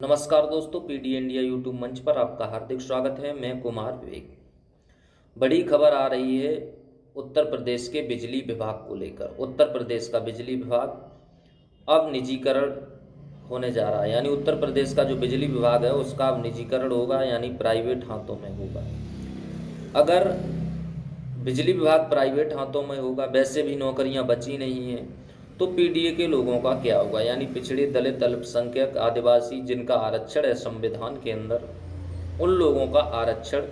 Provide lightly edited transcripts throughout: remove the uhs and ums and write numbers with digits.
नमस्कार दोस्तों, PD India YouTube मंच पर आपका हार्दिक स्वागत है। मैं कुमार विवेक। बड़ी खबर आ रही है उत्तर प्रदेश के बिजली विभाग को लेकर। उत्तर प्रदेश का बिजली विभाग अब निजीकरण होने जा रहा है, यानी उत्तर प्रदेश का जो बिजली विभाग है उसका अब निजीकरण होगा, यानी प्राइवेट हाथों में होगा। अगर बिजली विभाग प्राइवेट हाथों में होगा, वैसे भी नौकरियां बची नहीं हैं, तो पीडीए के लोगों का क्या होगा, यानी पिछड़े दलित अल्पसंख्यक आदिवासी जिनका आरक्षण है संविधान के अंदर, उन लोगों का आरक्षण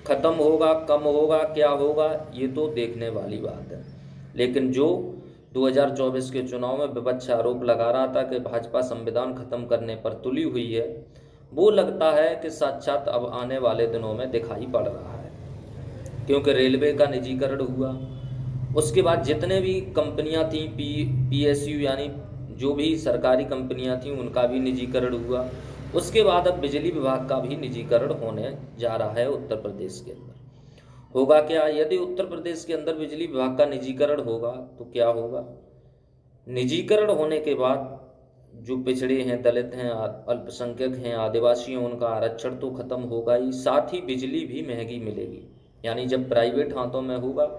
खत्म होगा, कम होगा, क्या होगा, ये तो देखने वाली बात है। लेकिन जो 2024 के चुनाव में विपक्ष आरोप लगा रहा था कि भाजपा संविधान खत्म करने पर तुली हुई है, वो लगता है कि साक्षात अब आने वाले दिनों में दिखाई पड़ रहा है। क्योंकि रेलवे का निजीकरण हुआ, उसके बाद जितने भी कंपनियां थी पीएसयू यानी जो भी सरकारी कंपनियां थी उनका भी निजीकरण हुआ। उसके बाद अब बिजली विभाग का भी निजीकरण होने जा रहा है उत्तर प्रदेश के अंदर। होगा क्या, यदि उत्तर प्रदेश के अंदर बिजली विभाग का निजीकरण होगा तो क्या होगा? निजीकरण होने के बाद जो पिछड़े हैं, दलित हैं, अल्पसंख्यक हैं, आदिवासी हैं, उनका आरक्षण तो खत्म होगा ही, साथ ही बिजली भी महंगी मिलेगी। यानी जब प्राइवेट हाथों में होगा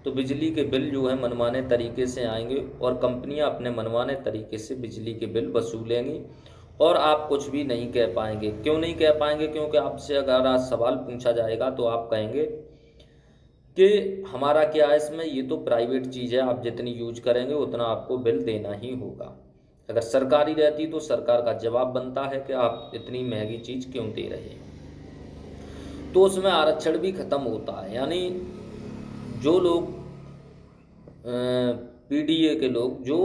तो बिजली के बिल जो है मनमाने तरीके से आएंगे और कंपनियां अपने मनमाने तरीके से बिजली के बिल वसूलेंगी और आप कुछ भी नहीं कह पाएंगे। क्यों नहीं कह पाएंगे? क्योंकि आपसे अगर आज सवाल पूछा जाएगा तो आप कहेंगे कि हमारा क्या है इसमें, ये तो प्राइवेट चीज़ है, आप जितनी यूज करेंगे उतना आपको बिल देना ही होगा। अगर सरकारी रहती तो सरकार का जवाब बनता है कि आप इतनी महंगी चीज़ क्यों दे रहे हैं। तो उसमें आरक्षण भी खत्म होता है, यानी जो लोग पीडीए के लोग जो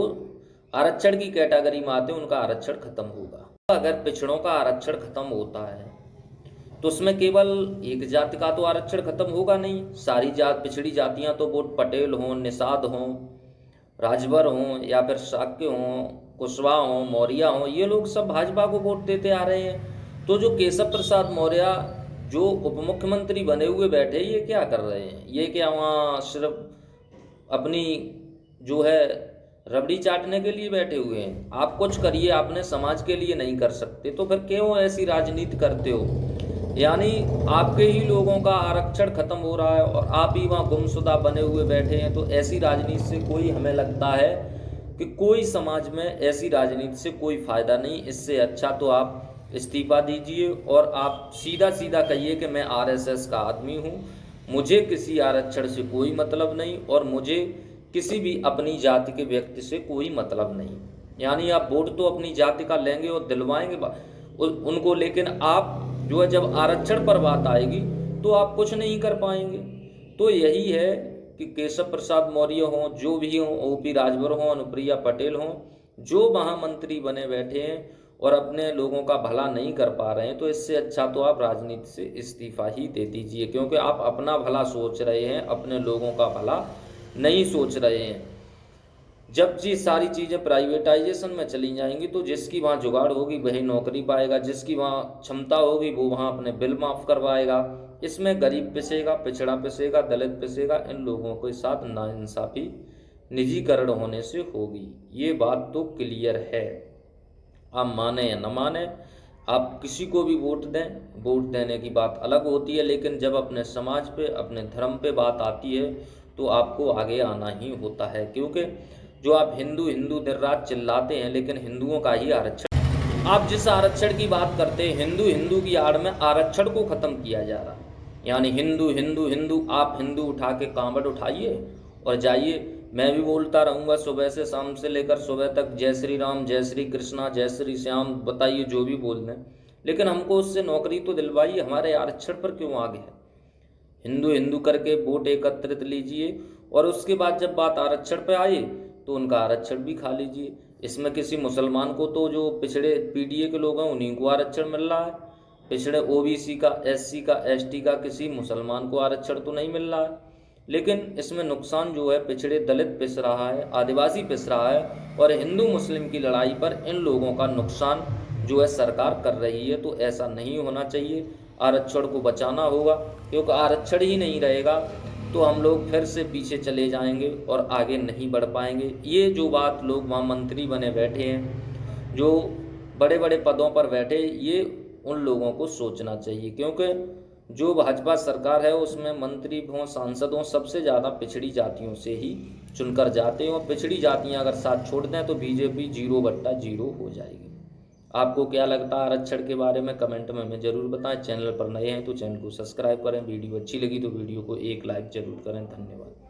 आरक्षण की कैटेगरी में आते हैं उनका आरक्षण खत्म होगा। अगर पिछड़ों का आरक्षण खत्म होता है तो उसमें केवल एक जाति का तो आरक्षण खत्म होगा नहीं, सारी पिछड़ी जातियां तो वोट पटेल हों, निषाद हों, राजभर हों या फिर शाक्य हों, कुशवाहा हों, मौर्य हों, ये लोग सब भाजपा को वोट देते आ रहे हैं। तो जो केशव प्रसाद मौर्य जो उप मुख्यमंत्री बने हुए बैठे, ये क्या कर रहे हैं? ये क्या वहाँ सिर्फ अपनी जो है रबड़ी चाटने के लिए बैठे हुए हैं? आप कुछ करिए, आपने समाज के लिए नहीं कर सकते तो फिर क्यों ऐसी राजनीति करते हो? यानी आपके ही लोगों का आरक्षण खत्म हो रहा है और आप ही वहाँ गुमशुदा बने हुए बैठे हैं। तो ऐसी राजनीति से कोई, हमें लगता है कि कोई समाज में ऐसी राजनीति से कोई फायदा नहीं। इससे अच्छा तो आप इस्तीफा दीजिए और आप सीधा सीधा कहिए कि मैं आरएसएस का आदमी हूँ, मुझे किसी आरक्षण से कोई मतलब नहीं और मुझे किसी भी अपनी जाति के व्यक्ति से कोई मतलब नहीं। यानी आप वोट तो अपनी जाति का लेंगे और दिलवाएंगे उनको, लेकिन आप जो है जब आरक्षण पर बात आएगी तो आप कुछ नहीं कर पाएंगे। तो यही है कि केशव प्रसाद मौर्य हों, जो भी हों, ओपी राजभर हों, अनुप्रिया पटेल हों, जो महामंत्री बने बैठे हैं और अपने लोगों का भला नहीं कर पा रहे हैं, तो इससे अच्छा तो आप राजनीति से इस्तीफा ही दे दीजिए। क्योंकि आप अपना भला सोच रहे हैं, अपने लोगों का भला नहीं सोच रहे हैं। जब ये सारी चीज़ें प्राइवेटाइजेशन में चली जाएंगी तो जिसकी वहाँ जुगाड़ होगी वही नौकरी पाएगा, जिसकी वहाँ क्षमता होगी वो वहाँ अपने बिल माफ़ करवाएगा। इसमें गरीब पिसेगा, पिछड़ा पिसेगा, दलित पिसेगा। इन लोगों के साथ नाइंसाफ़ी निजीकरण होने से होगी, ये बात तो क्लियर है। आप माने या न माने, आप किसी को भी वोट दें, वोट देने की बात अलग होती है, लेकिन जब अपने समाज पे, अपने धर्म पे बात आती है तो आपको आगे आना ही होता है। क्योंकि जो आप हिंदू हिंदू दिन रात चिल्लाते हैं, लेकिन हिंदुओं का ही आरक्षण, आप जिस आरक्षण की बात करते हैं, हिंदू हिंदू की आड़ में आरक्षण को ख़त्म किया जा रहा है। यानी हिंदू हिंदू हिंदू, आप हिंदू उठा के कांवड़ उठाइए और जाइए। मैं भी बोलता रहूँगा सुबह से शाम से लेकर सुबह तक, जय श्री राम, जय श्री कृष्णा, जय श्री श्याम, बताइए जो भी बोल दें, लेकिन हमको उससे नौकरी तो दिलवाइए। हमारे आरक्षण पर क्यों आगे है? हिंदू हिंदू करके वोट एकत्रित लीजिए और उसके बाद जब बात आरक्षण पर आए तो उनका आरक्षण भी खा लीजिए। इसमें किसी मुसलमान को तो, जो पिछड़े पीडीए के लोग हैं उन्हीं को आरक्षण मिल रहा है, पिछड़े ओबीसी का, एससी का, एसटी का किसी मुसलमान को आरक्षण तो नहीं मिल रहा है। लेकिन इसमें नुकसान जो है पिछड़े दलित पिस रहा है, आदिवासी पिस रहा है और हिंदू मुस्लिम की लड़ाई पर इन लोगों का नुकसान जो है सरकार कर रही है। तो ऐसा नहीं होना चाहिए, आरक्षण को बचाना होगा। क्योंकि आरक्षण ही नहीं रहेगा तो हम लोग फिर से पीछे चले जाएंगे और आगे नहीं बढ़ पाएंगे। ये जो बात लोग वहाँ मंत्री बने बैठे हैं, जो बड़े बड़े पदों पर बैठे, ये उन लोगों को सोचना चाहिए, क्योंकि जो भाजपा सरकार है उसमें मंत्री हों, सांसद हों, सबसे ज़्यादा पिछड़ी जातियों से ही चुनकर जाते हैं, और पिछड़ी जातियां अगर साथ छोड़ दें तो बीजेपी 0/0 हो जाएगी। आपको क्या लगता है आरक्षण के बारे में, कमेंट में हमें ज़रूर बताएं। चैनल पर नए हैं तो चैनल को सब्सक्राइब करें, वीडियो अच्छी लगी तो वीडियो को एक लाइक ज़रूर करें। धन्यवाद।